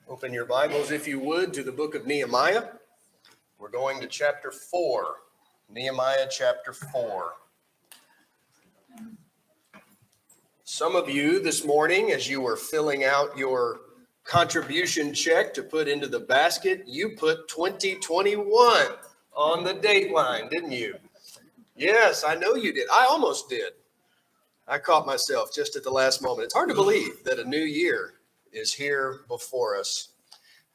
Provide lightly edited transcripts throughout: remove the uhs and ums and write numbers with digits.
Open your Bibles, if you would, to the book of Nehemiah. We're going to chapter 4. Nehemiah chapter 4. Some of you this morning, as you were filling out your contribution check to put into the basket, you put 2021 on the date line, didn't you? Yes, I know you did. I almost did. I caught myself just at the last moment. It's hard to believe that a new year is here before us.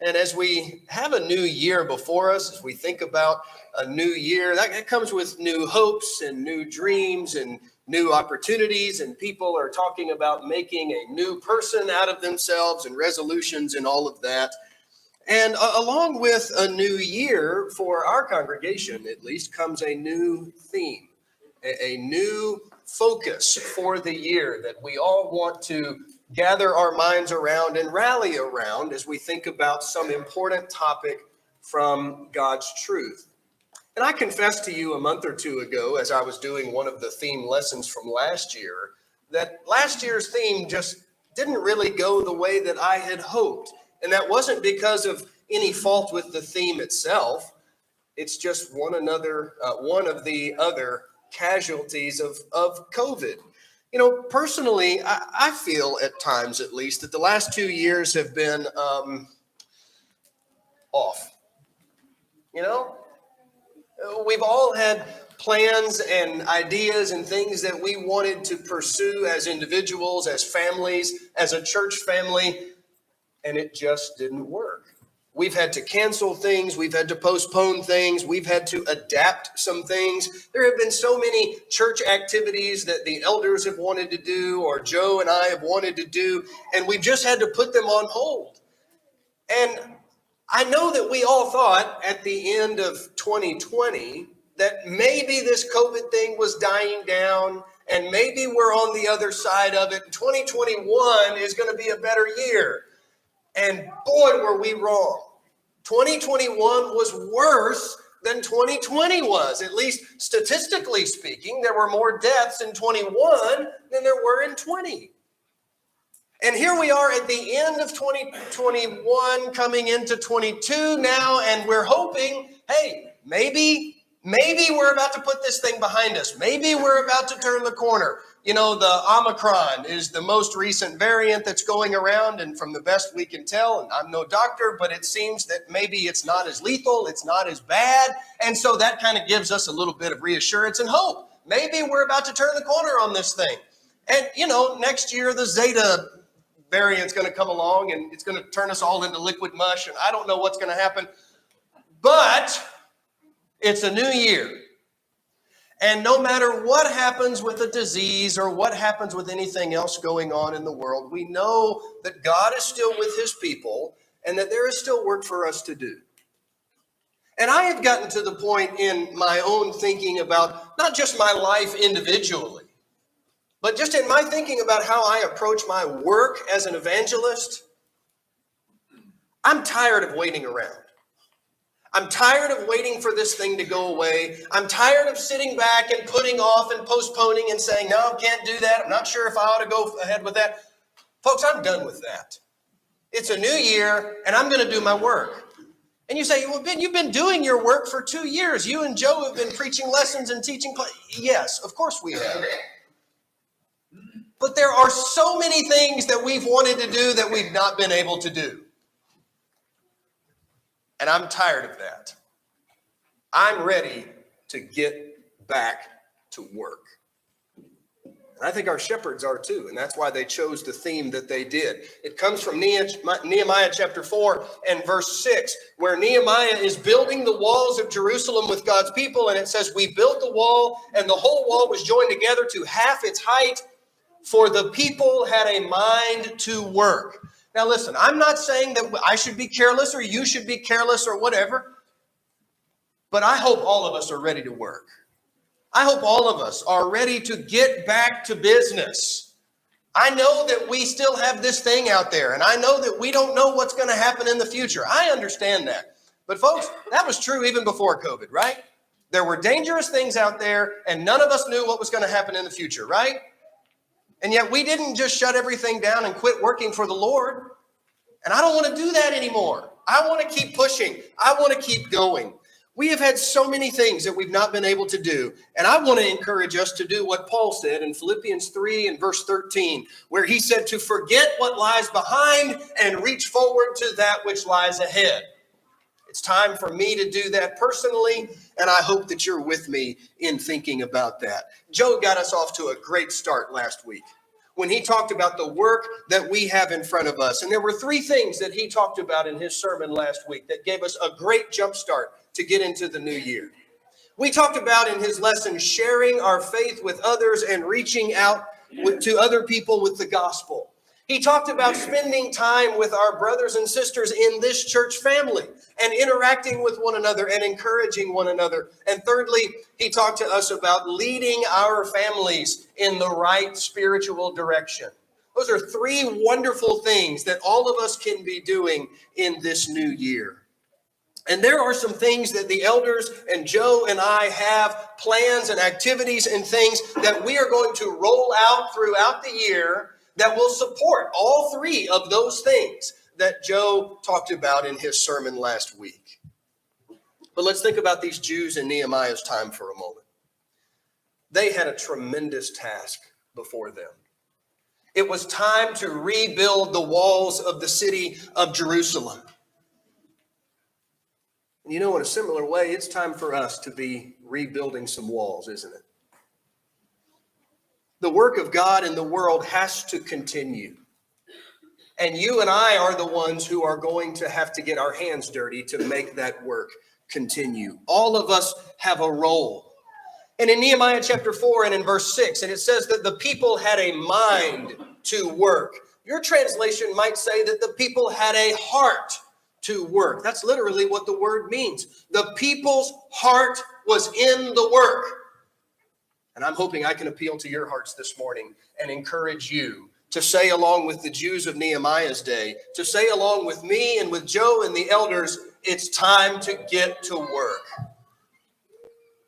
And as we have a new year before us, as we think about a new year, that comes with new hopes and new dreams and new opportunities. And people are talking about making a new person out of themselves and resolutions and all of that. And along with a new year, for our congregation at least, comes a new theme, a new focus for the year that we all want to gather our minds around and rally around as we think about some important topic from God's truth. And I confessed to you a month or two ago, as I was doing one of the theme lessons from last year, that last year's theme just didn't really go the way that I had hoped. And that wasn't because of any fault with the theme itself. It's just one of the other casualties of COVID. You know, personally, I feel at times, at least, that the last 2 years have been off. You know, we've all had plans and ideas and things that we wanted to pursue as individuals, as families, as a church family, and it just didn't work. We've had to cancel things. We've had to postpone things. We've had to adapt some things. There have been so many church activities that the elders have wanted to do, or Joe and I have wanted to do, and we've just had to put them on hold. And I know that we all thought at the end of 2020 that maybe this COVID thing was dying down, and maybe we're on the other side of it. 2021 is going to be a better year. And boy, were we wrong. 2021 was worse than 2020 was, at least statistically speaking. There were more deaths in 21 than there were in 20. And here we are at the end of 2021, coming into 22 now, and we're hoping, hey, maybe we're about to put this thing behind us. Maybe we're about to turn the corner. You know, the Omicron is the most recent variant that's going around, and from the best we can tell, and I'm no doctor, but it seems that maybe it's not as lethal, it's not as bad, and so that kind of gives us a little bit of reassurance and hope. Maybe we're about to turn the corner on this thing. And, you know, next year the Zeta variant's going to come along, and it's going to turn us all into liquid mush, and I don't know what's going to happen, but it's a new year. And no matter what happens with a disease or what happens with anything else going on in the world, we know that God is still with his people and that there is still work for us to do. And I have gotten to the point in my own thinking about not just my life individually, but just in my thinking about how I approach my work as an evangelist. I'm tired of waiting around. I'm tired of waiting for this thing to go away. I'm tired of sitting back and putting off and postponing and saying, no, can't do that. I'm not sure if I ought to go ahead with that. Folks, I'm done with that. It's a new year, and I'm going to do my work. And you say, well, Ben, you've been doing your work for 2 years. You and Joe have been preaching lessons and teaching. Yes, of course we have. But there are so many things that we've wanted to do that we've not been able to do. And I'm tired of that. I'm ready to get back to work. And I think our shepherds are too, and that's why they chose the theme that they did. It comes from Nehemiah chapter 4 and verse 6, where Nehemiah is building the walls of Jerusalem with God's people, and it says, we built the wall, and the whole wall was joined together to half its height, for the people had a mind to work. Now listen, I'm not saying that I should be careless or you should be careless or whatever, but I hope all of us are ready to work. I hope all of us are ready to get back to business. I know that we still have this thing out there, and I know that we don't know what's going to happen in the future. I understand that. But folks, that was true even before COVID, right? There were dangerous things out there, and none of us knew what was going to happen in the future, right? And yet we didn't just shut everything down and quit working for the Lord. And I don't want to do that anymore. I want to keep pushing. I want to keep going. We have had so many things that we've not been able to do. And I want to encourage us to do what Paul said in Philippians 3 and verse 13, where he said to forget what lies behind and reach forward to that which lies ahead. It's time for me to do that personally, and I hope that you're with me in thinking about that. Joe got us off to a great start last week when he talked about the work that we have in front of us. And there were three things that he talked about in his sermon last week that gave us a great jump start to get into the new year. We talked about in his lesson sharing our faith with others and reaching out to other people with the gospel. He talked about spending time with our brothers and sisters in this church family and interacting with one another and encouraging one another. And thirdly, he talked to us about leading our families in the right spiritual direction. Those are three wonderful things that all of us can be doing in this new year. And there are some things that the elders and Joe and I have plans and activities and things that we are going to roll out throughout the year that will support all three of those things that Joe talked about in his sermon last week. But let's think about these Jews in Nehemiah's time for a moment. They had a tremendous task before them. It was time to rebuild the walls of the city of Jerusalem. And you know, in a similar way, it's time for us to be rebuilding some walls, isn't it? The work of God in the world has to continue. And you and I are the ones who are going to have to get our hands dirty to make that work continue. All of us have a role. And in Nehemiah chapter 4 and in verse 6, and it says that the people had a mind to work. Your translation might say that the people had a heart to work. That's literally what the word means. The people's heart was in the work. And I'm hoping I can appeal to your hearts this morning and encourage you to say along with the Jews of Nehemiah's day, to say along with me and with Joe and the elders, it's time to get to work.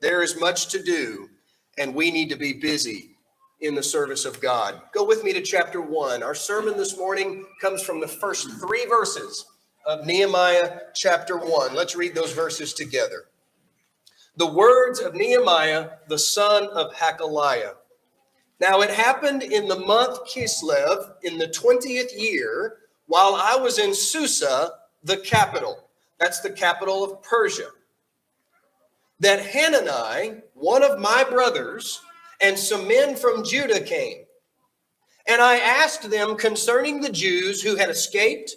There is much to do, and we need to be busy in the service of God. Go with me to chapter 1. Our sermon this morning comes from the first 3 verses of Nehemiah chapter 1. Let's read those verses together. The words of Nehemiah, the son of Hakaliah. Now it happened in the month Kislev, in the 20th year, while I was in Susa, the capital. That's the capital of Persia. That Hanani, one of my brothers, and some men from Judah came. And I asked them concerning the Jews who had escaped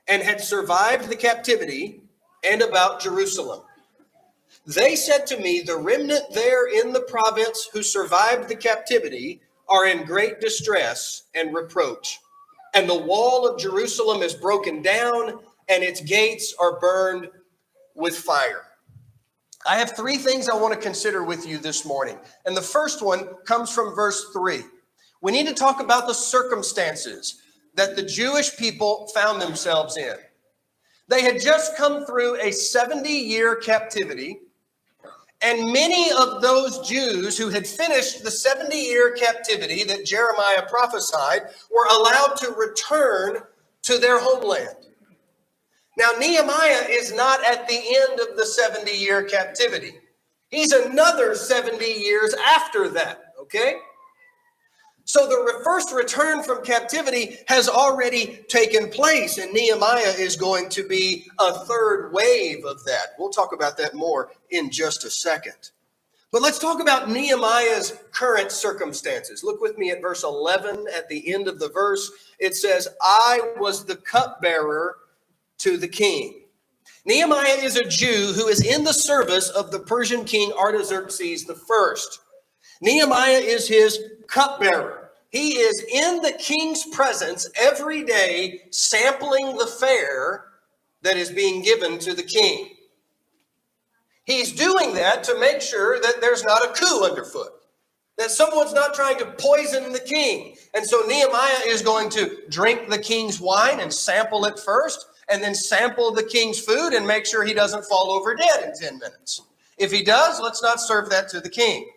and had survived the captivity, and about Jerusalem. They said to me, the remnant there in the province who survived the captivity are in great distress and reproach. And the wall of Jerusalem is broken down, and its gates are burned with fire. I have 3 things I want to consider with you this morning. And the first one comes from verse 3. We need to talk about the circumstances that the Jewish people found themselves in. They had just come through a 70-year captivity, and many of those Jews who had finished the 70-year captivity that Jeremiah prophesied were allowed to return to their homeland. Now, Nehemiah is not at the end of the 70-year captivity. He's another 70 years after that, okay? So the first return from captivity has already taken place, and Nehemiah is going to be a third wave of that. We'll talk about that more in just a second. But let's talk about Nehemiah's current circumstances. Look with me at verse 11. At the end of the verse, it says, I was the cupbearer to the king. Nehemiah is a Jew who is in the service of the Persian king Artaxerxes I. Nehemiah is his cupbearer. He is in the king's presence every day, sampling the fare that is being given to the king. He's doing that to make sure that there's not a coup underfoot, that someone's not trying to poison the king. And so Nehemiah is going to drink the king's wine and sample it first, and then sample the king's food and make sure he doesn't fall over dead in 10 minutes. If he does, let's not serve that to the king.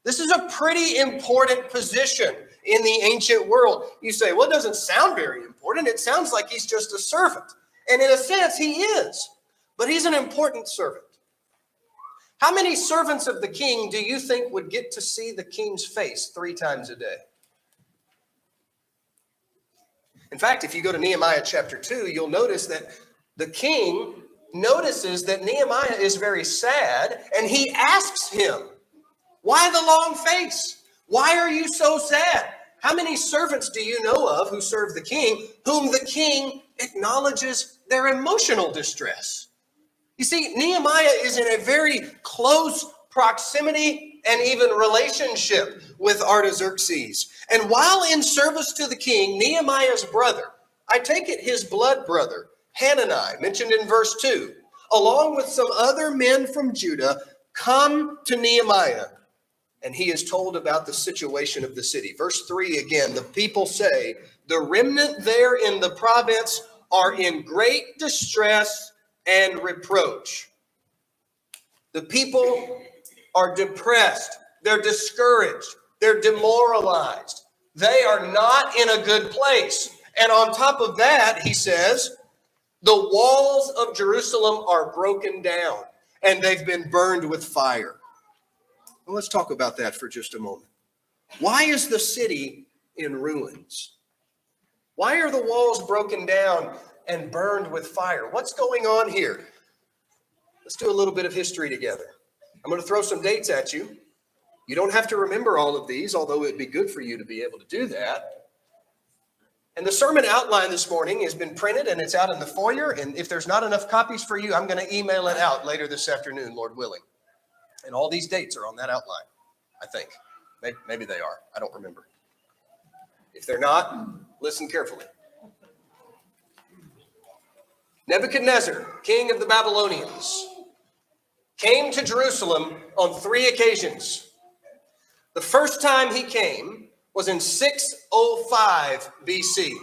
This is a pretty important position in the ancient world. You say, well, it doesn't sound very important. It sounds like he's just a servant. And in a sense, he is. But he's an important servant. How many servants of the king do you think would get to see the king's face 3 times a day? In fact, if you go to Nehemiah chapter 2, you'll notice that the king notices that Nehemiah is very sad, and he asks him, why the long face? Why are you so sad? How many servants do you know of who serve the king, whom the king acknowledges their emotional distress? You see, Nehemiah is in a very close proximity and even relationship with Artaxerxes. And while in service to the king, Nehemiah's brother, I take it his blood brother, Hanani, mentioned in verse 2, along with some other men from Judah, come to Nehemiah. And he is told about the situation of the city. Verse 3 again, the people say, the remnant there in the province are in great distress and reproach. The people are depressed. They're discouraged. They're demoralized. They are not in a good place. And on top of that, he says, the walls of Jerusalem are broken down and they've been burned with fire. Well, let's talk about that for just a moment. Why is the city in ruins? Why are the walls broken down and burned with fire? What's going on here? Let's do a little bit of history together. I'm going to throw some dates at you. You don't have to remember all of these, although it'd be good for you to be able to do that. And the sermon outline this morning has been printed and it's out in the foyer. And if there's not enough copies for you, I'm going to email it out later this afternoon, Lord willing. And all these dates are on that outline, I think. Maybe they are. I don't remember. If they're not, listen carefully. Nebuchadnezzar, king of the Babylonians, came to Jerusalem on 3 occasions. The first time he came was in 605 BC.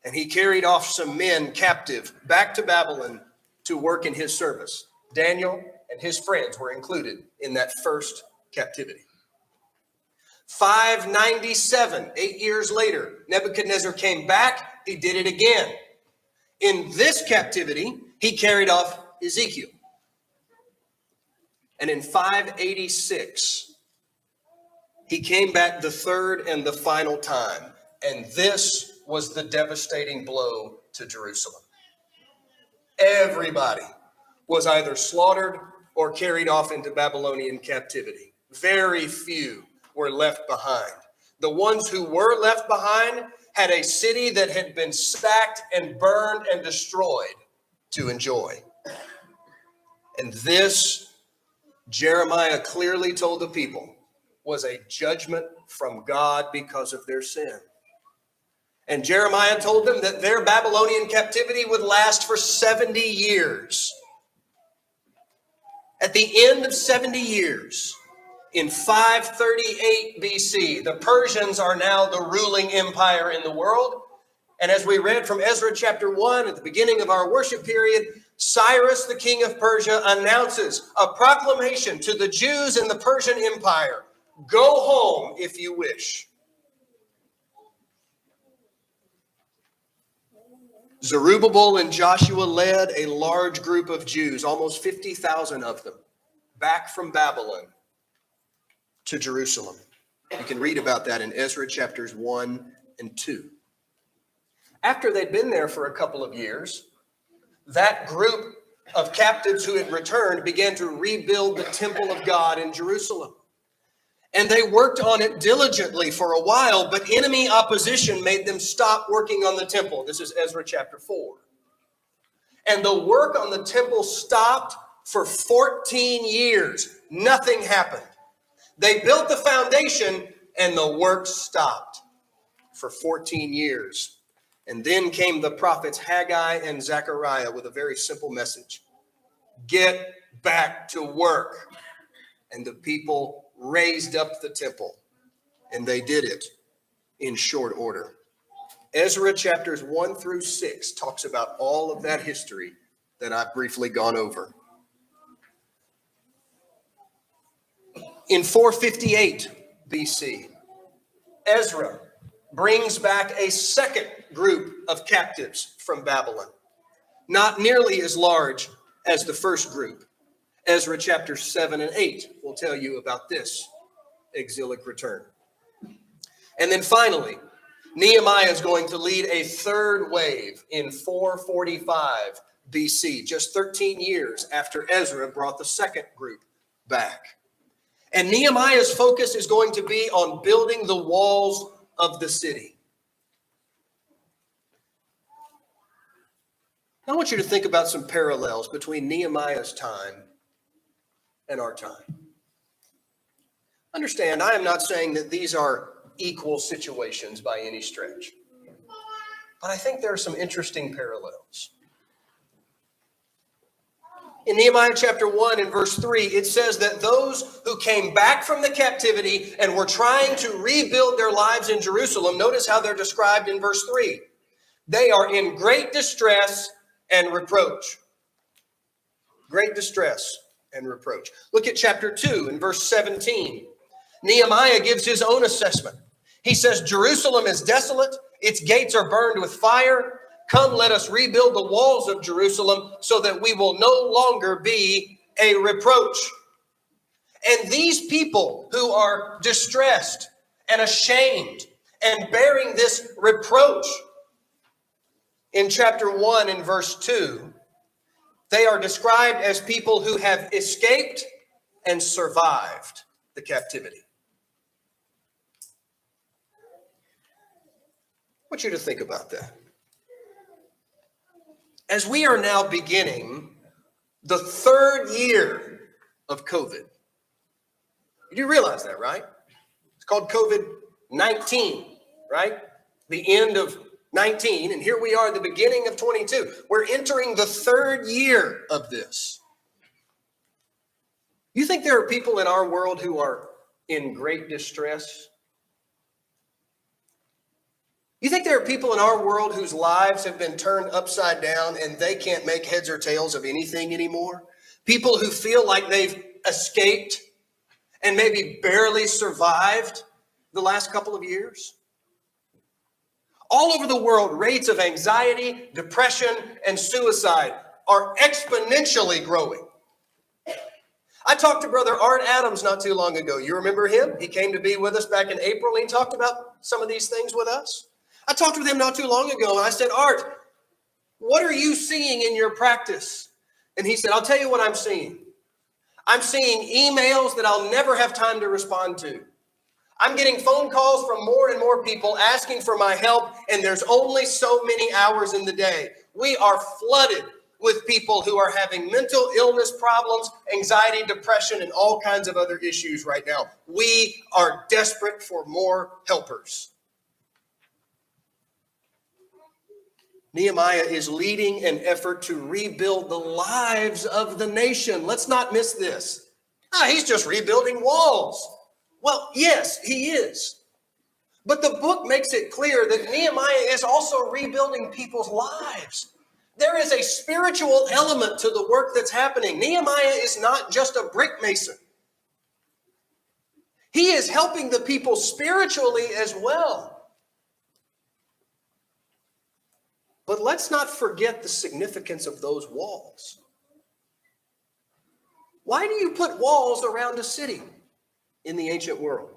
And he carried off some men captive back to Babylon to work in his service. Daniel and his friends were included in that first captivity. 597, 8 years later, Nebuchadnezzar came back. He did it again. In this captivity, he carried off Ezekiel. And in 586, he came back the third and the final time. And this was the devastating blow to Jerusalem. Everybody was either slaughtered or carried off into Babylonian captivity. Very few were left behind. The ones who were left behind had a city that had been sacked and burned and destroyed to enjoy. And this, Jeremiah clearly told the people, was a judgment from God because of their sin. And Jeremiah told them that their Babylonian captivity would last for 70 years. At the end of 70 years, in 538 BC, the Persians are now the ruling empire in the world. And as we read from Ezra chapter 1 at the beginning of our worship period, Cyrus, the king of Persia, announces a proclamation to the Jews in the Persian Empire. Go home if you wish. Zerubbabel and Joshua led a large group of Jews, almost 50,000 of them, back from Babylon to Jerusalem. You can read about that in Ezra chapters 1 and 2. After they'd been there for a couple of years, that group of captives who had returned began to rebuild the temple of God in Jerusalem. And they worked on it diligently for a while, but enemy opposition made them stop working on the temple. This is Ezra chapter 4. And the work on the temple stopped for 14 years. Nothing happened. They built the foundation and the work stopped for 14 years. And then came the prophets Haggai and Zechariah with a very simple message. Get back to work. And the people raised up the temple, and they did it in short order. Ezra chapters 1 through 6 talks about all of that history that I've briefly gone over. In 458 BC, Ezra brings back a second group of captives from Babylon, not nearly as large as the first group. Ezra chapter 7 and 8 will tell you about this exilic return. And then finally, Nehemiah is going to lead a third wave in 445 BC, just 13 years after Ezra brought the second group back. And Nehemiah's focus is going to be on building the walls of the city. I want you to think about some parallels between Nehemiah's time and our time. Understand, I am not saying that these are equal situations by any stretch, but I think there are some interesting parallels. In Nehemiah chapter 1 and verse 3, it says that those who came back from the captivity and were trying to rebuild their lives in Jerusalem, notice how they're described in verse 3. They are in great distress and reproach. Great distress and reproach. Look at chapter 2 and verse 17. Nehemiah gives his own assessment. He says, Jerusalem is desolate, its gates are burned with fire. Come, let us rebuild the walls of Jerusalem so that we will no longer be a reproach. And these people who are distressed and ashamed and bearing this reproach in chapter 1 and verse 2, they are described as people who have escaped and survived the captivity. I want you to think about that. As we are now beginning the third year of COVID, you do realize that, right? It's called COVID-19, right? The end of 19, and here we are at the beginning of 22. We're entering the third year of this. You think there are people in our world who are in great distress? You think there are people in our world whose lives have been turned upside down and they can't make heads or tails of anything anymore? People who feel like they've escaped and maybe barely survived the last couple of years? All over the world, rates of anxiety, depression, and suicide are exponentially growing. I talked to Brother Art Adams not too long ago. You remember him? He came to be with us back in April. He talked about some of these things with us. I talked with him not too long ago, and I said, Art, what are you seeing in your practice? And he said, I'll tell you what I'm seeing. I'm seeing emails that I'll never have time to respond to. I'm getting phone calls from more and more people asking for my help, and there's only so many hours in the day. We are flooded with people who are having mental illness problems, anxiety, depression, and all kinds of other issues right now. We are desperate for more helpers. Nehemiah is leading an effort to rebuild the lives of the nation. Let's not miss this. He's just rebuilding walls. Well, yes, he is. But the book makes it clear that Nehemiah is also rebuilding people's lives. There is a spiritual element to the work that's happening. Nehemiah is not just a brick mason. He is helping the people spiritually as well. But let's not forget the significance of those walls. Why do you put walls around a city in the ancient world?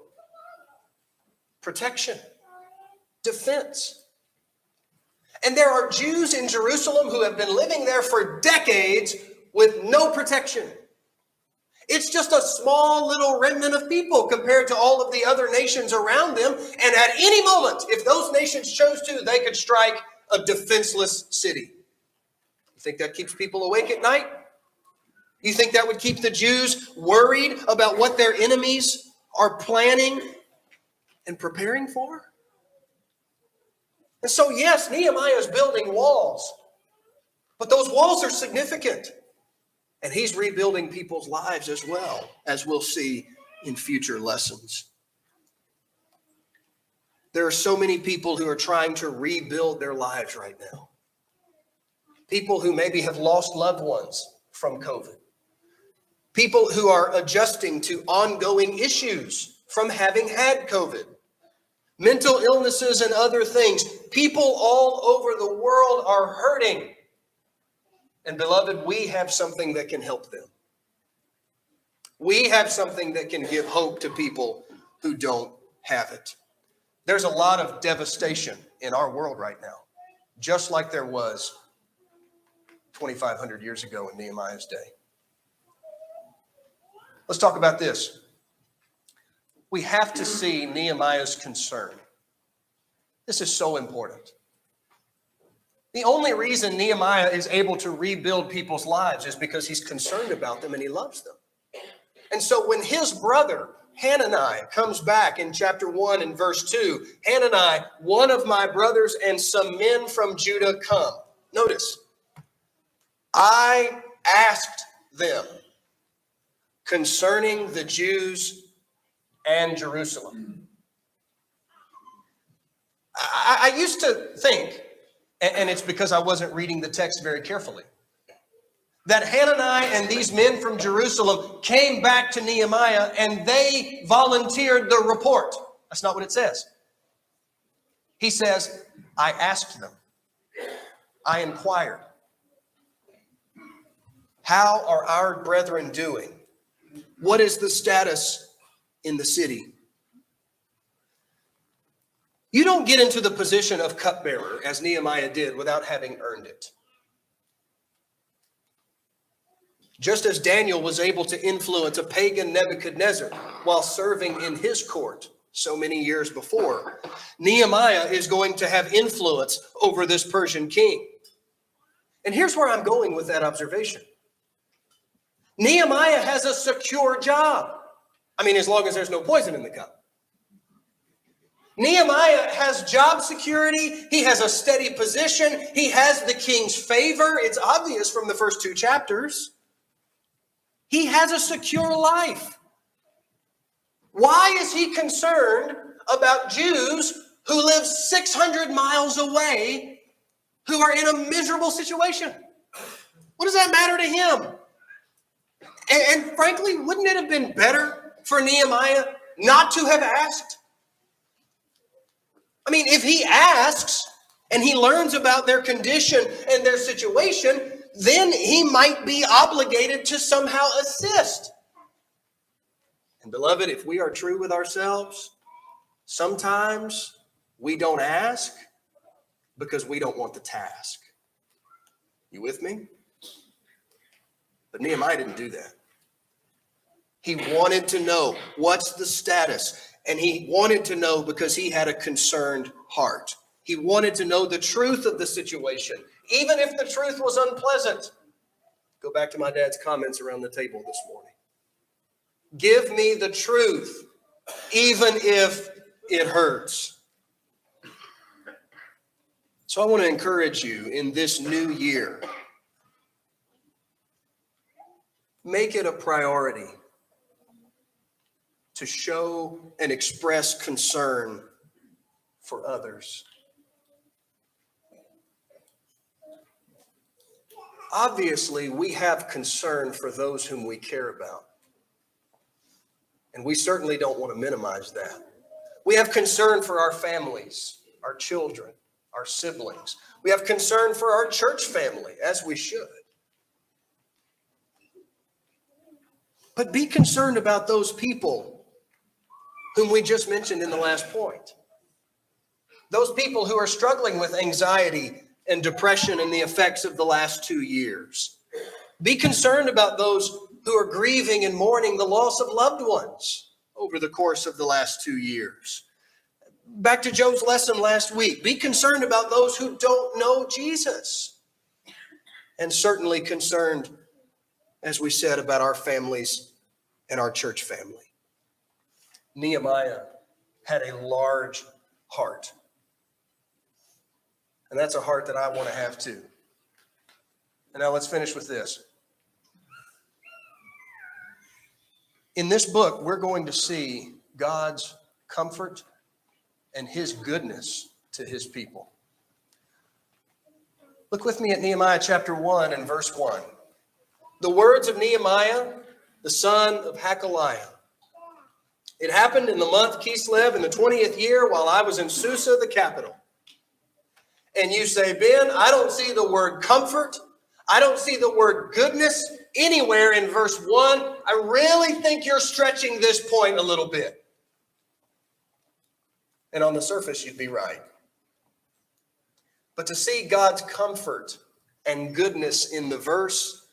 Protection, defense. And there are Jews in Jerusalem who have been living there for decades with no protection. It's just a small little remnant of people compared to all of the other nations around them. And at any moment, if those nations chose to, they could strike a defenseless city. You think that keeps people awake at night? You think that would keep the Jews worried about what their enemies are planning and preparing for? And so, yes, Nehemiah is building walls, but those walls are significant. And he's rebuilding people's lives as well, as we'll see in future lessons. There are so many people who are trying to rebuild their lives right now. People who maybe have lost loved ones from COVID. People who are adjusting to ongoing issues from having had COVID. mental illnesses and other things. People all over the world are hurting. And beloved, we have something that can help them. We have something that can give hope to people who don't have it. There's a lot of devastation in our world right now, just like there was 2,500 years ago in Nehemiah's day. Let's talk about this. We have to see Nehemiah's concern. This is so important. The only reason Nehemiah is able to rebuild people's lives is because he's concerned about them and he loves them. And so when his brother, Hananiah, comes back in chapter 1 and verse 2, Hananiah, one of my brothers and some men from Judah come. Notice, I asked them concerning the Jews and Jerusalem. I used to think, and it's because I wasn't reading the text very carefully, that Hananiah and these men from Jerusalem came back to Nehemiah and they volunteered the report. That's not what it says. He says, I asked them. I inquired. How are our brethren doing? What is the status in the city? You don't get into the position of cupbearer, as Nehemiah did, without having earned it. Just as Daniel was able to influence a pagan Nebuchadnezzar while serving in his court so many years before, Nehemiah is going to have influence over this Persian king. And here's where I'm going with that observation. Nehemiah has a secure job. I mean, as long as there's no poison in the cup. Nehemiah has job security. He has a steady position. He has the king's favor. It's obvious from the first 2 chapters. He has a secure life. Why is he concerned about Jews who live 600 miles away who are in a miserable situation? What does that matter to him? And frankly, wouldn't it have been better for Nehemiah not to have asked? I mean, if he asks and he learns about their condition and their situation, then he might be obligated to somehow assist. And beloved, if we are true with ourselves, sometimes we don't ask because we don't want the task. You with me? But Nehemiah didn't do that. He wanted to know what's the status. And he wanted to know because he had a concerned heart. He wanted to know the truth of the situation, even if the truth was unpleasant. Go back to my dad's comments around the table this morning. Give me the truth, even if it hurts. So I want to encourage you in this new year, make it a priority to show and express concern for others. Obviously, we have concern for those whom we care about. And we certainly don't want to minimize that. We have concern for our families, our children, our siblings. We have concern for our church family, as we should. But be concerned about those people whom we just mentioned in the last point. Those people who are struggling with anxiety and depression and the effects of the last 2 years. Be concerned about those who are grieving and mourning the loss of loved ones over the course of the last 2 years. Back to Joe's lesson last week. Be concerned about those who don't know Jesus. And certainly concerned, as we said, about our families and our church family. Nehemiah had a large heart. And that's a heart that I want to have too. And now let's finish with this. In this book, we're going to see God's comfort and his goodness to his people. Look with me at Nehemiah chapter 1 and verse 1. The words of Nehemiah, the son of Hakaliah, It happened in the month Kislev in the 20th year while I was in Susa, the capital. And you say, Ben, I don't see the word comfort. I don't see the word goodness anywhere in verse 1. I really think you're stretching this point a little bit. And on the surface, you'd be right. But to see God's comfort and goodness in the verse,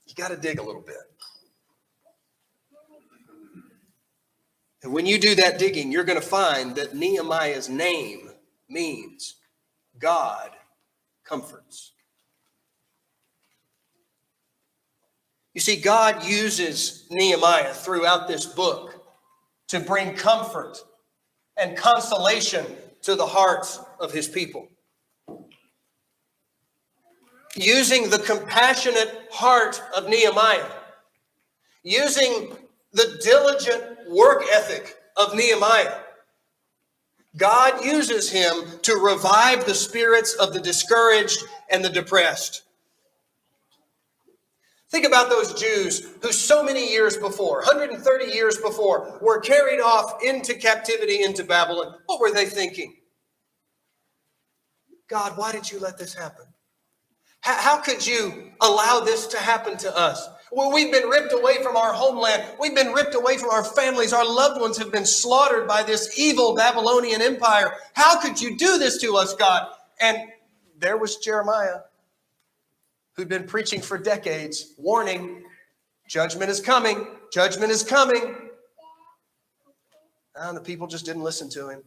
you got to dig a little bit. And when you do that digging, you're going to find that Nehemiah's name means God comforts. You see, God uses Nehemiah throughout this book to bring comfort and consolation to the hearts of his people. Using the compassionate heart of Nehemiah, using the diligent work ethic of Nehemiah, God uses him to revive the spirits of the discouraged and the depressed. Think about those Jews who so many years before, 130 years before, were carried off into captivity into Babylon. What were they thinking? God, why did you let this happen? How could you allow this to happen to us? Well, we've been ripped away from our homeland. We've been ripped away from our families. Our loved ones have been slaughtered by this evil Babylonian empire. How could you do this to us, God? And there was Jeremiah, who'd been preaching for decades, warning, judgment is coming, judgment is coming. And the people just didn't listen to him.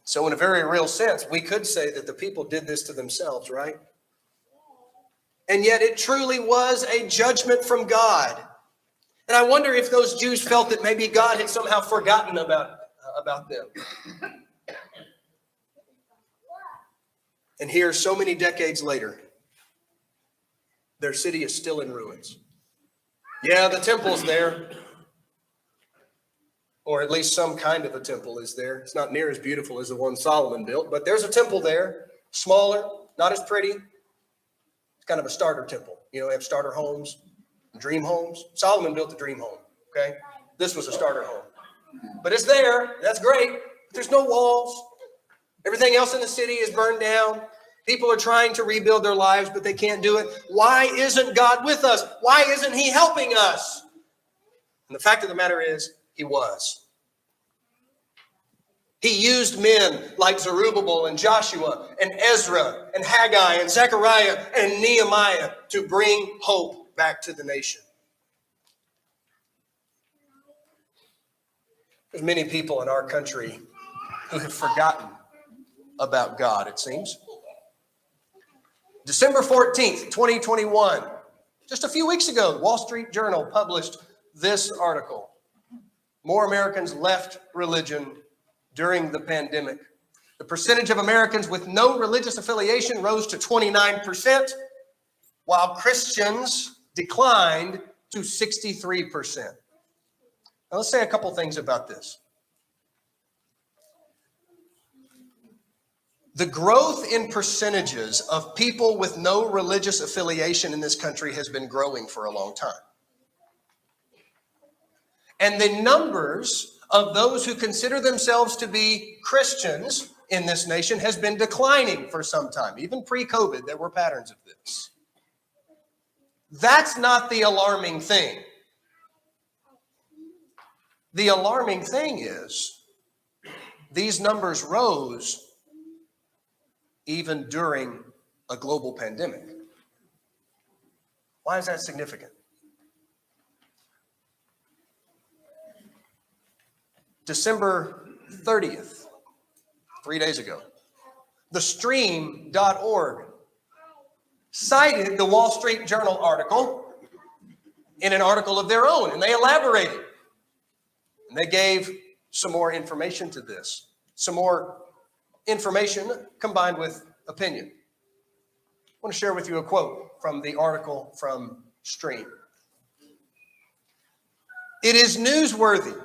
So in a very real sense, we could say that the people did this to themselves, right? And yet it truly was a judgment from God. And I wonder if those Jews felt that maybe God had somehow forgotten about them. And here, so many decades later, their city is still in ruins. Yeah, the temple's there. Or at least some kind of a temple is there. It's not near as beautiful as the one Solomon built, but there's a temple there. Smaller, not as pretty. It's kind of a starter temple. You know, they have starter homes, dream homes. Solomon built the dream home, okay? This was a starter home. But it's there. That's great. But there's no walls. Everything else in the city is burned down. People are trying to rebuild their lives, but they can't do it. Why isn't God with us? Why isn't he helping us? And the fact of the matter is, he was. He used men like Zerubbabel and Joshua and Ezra and Haggai and Zechariah and Nehemiah to bring hope back to the nation. There's many people in our country who have forgotten about God, it seems. December 14th, 2021, just a few weeks ago, the Wall Street Journal published this article. More Americans left religion during the pandemic. The percentage of Americans with no religious affiliation rose to 29%, while Christians declined to 63%. Now let's say a couple things about this. The growth in percentages of people with no religious affiliation in this country has been growing for a long time. And the numbers of those who consider themselves to be Christians in this nation has been declining for some time. Even pre-COVID, there were patterns of this. That's not the alarming thing. The alarming thing is these numbers rose even during a global pandemic. Why is that significant? December 30th, 3 days ago, thestream.org cited the Wall Street Journal article in an article of their own, and they elaborated. And they gave some more information to this, some more information combined with opinion. I want to share with you a quote from the article from Stream. It is newsworthy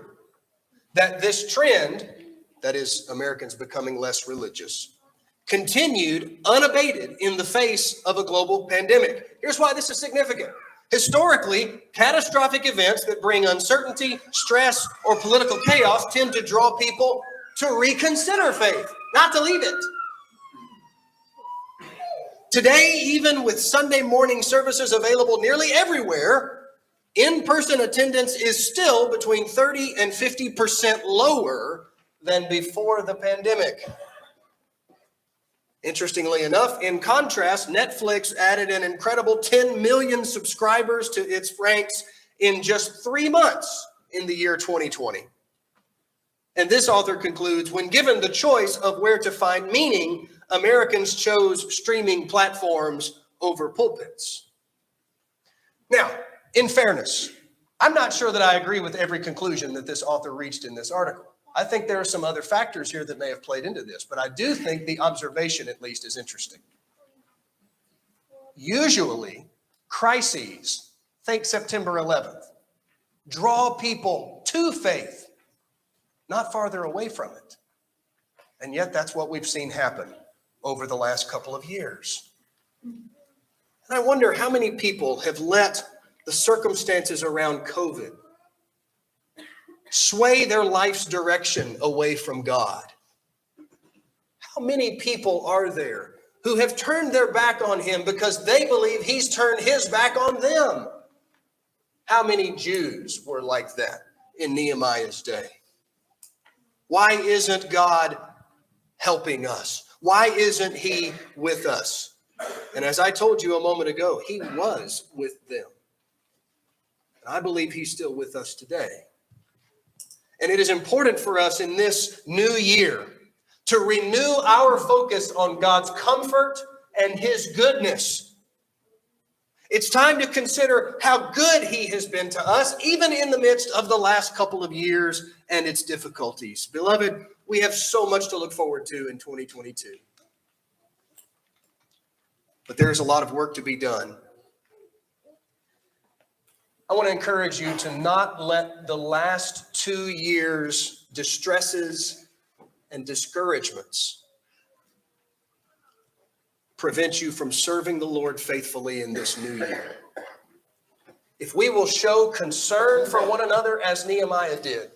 that this trend, that is Americans becoming less religious, continued unabated in the face of a global pandemic. Here's why this is significant. Historically, catastrophic events that bring uncertainty, stress, or political chaos tend to draw people to reconsider faith, not to leave it. Today, even with Sunday morning services available nearly everywhere, in-person attendance is still between 30 and 50% lower than before the pandemic. Interestingly enough, in contrast, Netflix added an incredible 10 million subscribers to its ranks in just 3 months in the year 2020. And this author concludes, when given the choice of where to find meaning, Americans chose streaming platforms over pulpits. Now, in fairness, I'm not sure that I agree with every conclusion that this author reached in this article. I think there are some other factors here that may have played into this, but I do think the observation at least is interesting. Usually, crises, think September 11th, draw people to faith, not farther away from it. And yet that's what we've seen happen over the last couple of years. And I wonder how many people have let the circumstances around COVID sway their life's direction away from God. How many people are there who have turned their back on him because they believe he's turned his back on them? How many Jews were like that in Nehemiah's day? Why isn't God helping us? Why isn't he with us? And as I told you a moment ago, he was with them. And I believe he's still with us today. And it is important for us in this new year to renew our focus on God's comfort and his goodness. It's time to consider how good he has been to us, even in the midst of the last couple of years and its difficulties. Beloved, we have so much to look forward to in 2022. But there's a lot of work to be done. I want to encourage you to not let the last 2 years' distresses and discouragements prevent you from serving the Lord faithfully in this new year. If we will show concern for one another as Nehemiah did,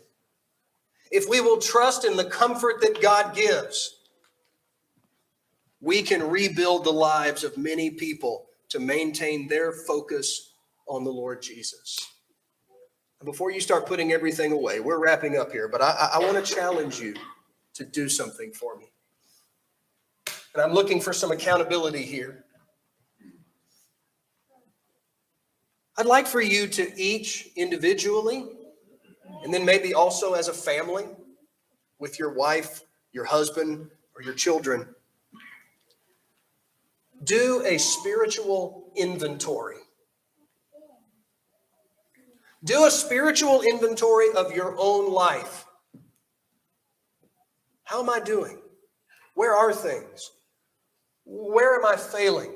if we will trust in the comfort that God gives, we can rebuild the lives of many people to maintain their focus on the Lord Jesus. And before you start putting everything away, we're wrapping up here, but I want to challenge you to do something for me. And I'm looking for some accountability here. I'd like for you to each individually, and then maybe also as a family, with your wife, your husband, or your children, do a spiritual inventory. Do a spiritual inventory of your own life. How am I doing? Where are things? Where am I failing?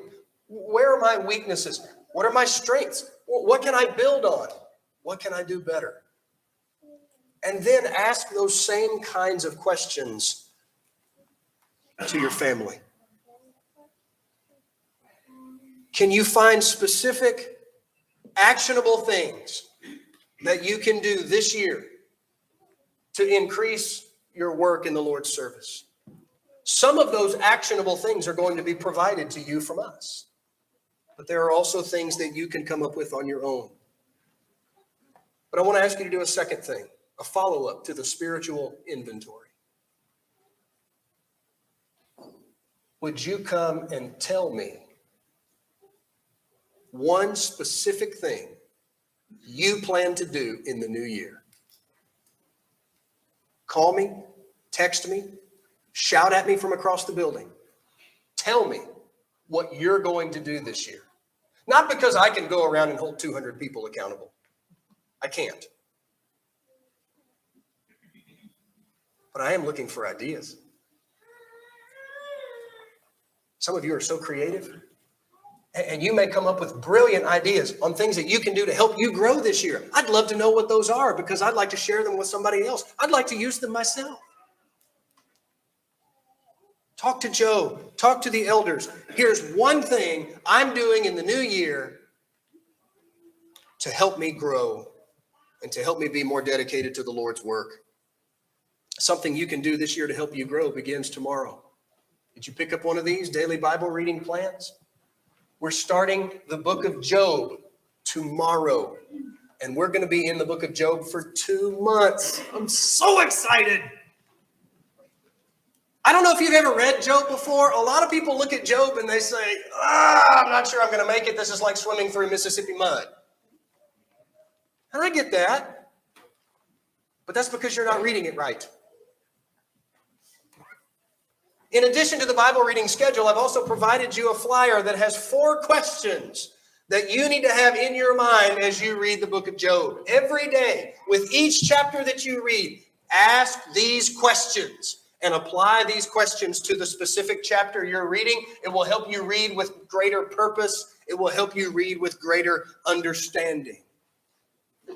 Where are my weaknesses? What are my strengths? What can I build on? What can I do better? And then ask those same kinds of questions to your family. Can you find specific, actionable things that you can do this year to increase your work in the Lord's service? Some of those actionable things are going to be provided to you from us, but there are also things that you can come up with on your own. But I want to ask you to do a second thing, a follow-up to the spiritual inventory. Would you come and tell me one specific thing you plan to do in the new year? Call me, text me, shout at me from across the building. Tell me what you're going to do this year. Not because I can go around and hold 200 people accountable. I can't. But I am looking for ideas. Some of you are so creative. And you may come up with brilliant ideas on things that you can do to help you grow this year. I'd love to know what those are because I'd like to share them with somebody else. I'd like to use them myself. Talk to Joe. Talk to the elders. Here's one thing I'm doing in the new year to help me grow and to help me be more dedicated to the Lord's work. Something you can do this year to help you grow begins tomorrow. Did you pick up one of these daily Bible reading plans? We're starting the book of Job tomorrow, and we're going to be in the book of Job for 2 months. I'm so excited. I don't know if you've ever read Job before. A lot of people look at Job and they say, I'm not sure I'm going to make it. This is like swimming through Mississippi mud. And I get that, but that's because you're not reading it right. In addition to the Bible reading schedule, I've also provided you a flyer that has 4 questions that you need to have in your mind as you read the book of Job. Every day, with each chapter that you read, ask these questions and apply these questions to the specific chapter you're reading. It will help you read with greater purpose. It will help you read with greater understanding.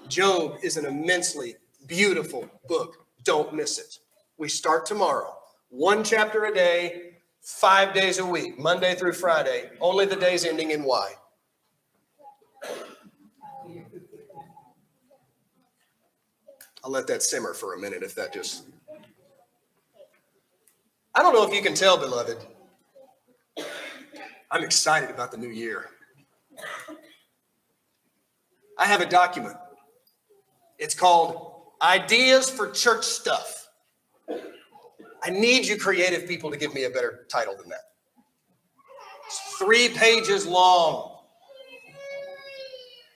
Job is an immensely beautiful book. Don't miss it. We start tomorrow. 1 chapter a day, 5 days a week, Monday through Friday, only the days ending in Y. I'll let that simmer for a minute if that just... I don't know if you can tell, beloved. I'm excited about the new year. I have a document. It's called Ideas for Church Stuff. I need you creative people to give me a better title than that. It's 3 pages long.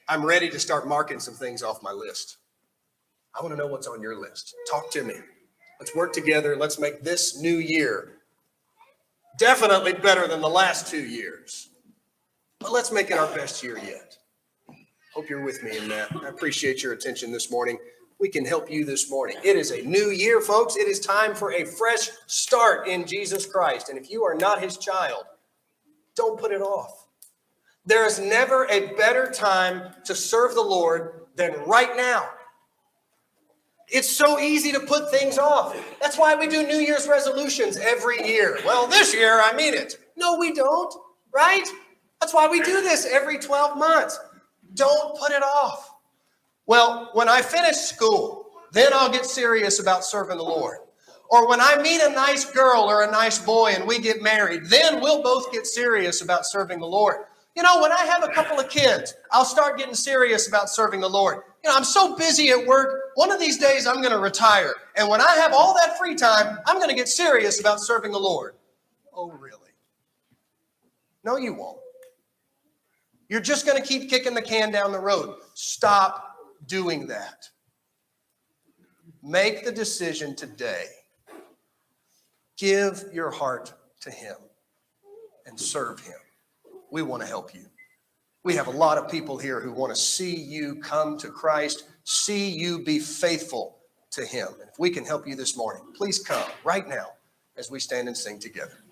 I'm ready to start marking some things off my list. I want to know what's on your list. Talk to me. Let's work together. Let's make this new year definitely better than the last 2 years. But let's make it our best year yet. Hope you're with me in that. I appreciate your attention this morning. We can help you this morning. It is a new year, folks. It is time for a fresh start in Jesus Christ. And if you are not his child, don't put it off. There is never a better time to serve the Lord than right now. It's so easy to put things off. That's why we do New Year's resolutions every year. Well, this year, I mean it. No, we don't, right? That's why we do this every 12 months. Don't put it off. Well, when I finish school, then I'll get serious about serving the Lord. Or when I meet a nice girl or a nice boy and we get married, then we'll both get serious about serving the Lord. You know, when I have a couple of kids, I'll start getting serious about serving the Lord. You know, I'm so busy at work. One of these days I'm going to retire. And when I have all that free time, I'm going to get serious about serving the Lord. Oh, really? No, you won't. You're just going to keep kicking the can down the road. Stop doing that. Make the decision today. Give your heart to him and serve him. We want to help you. We have a lot of people here who want to see you come to Christ, see you be faithful to him. And if we can help you this morning, please come right now as we stand and sing together.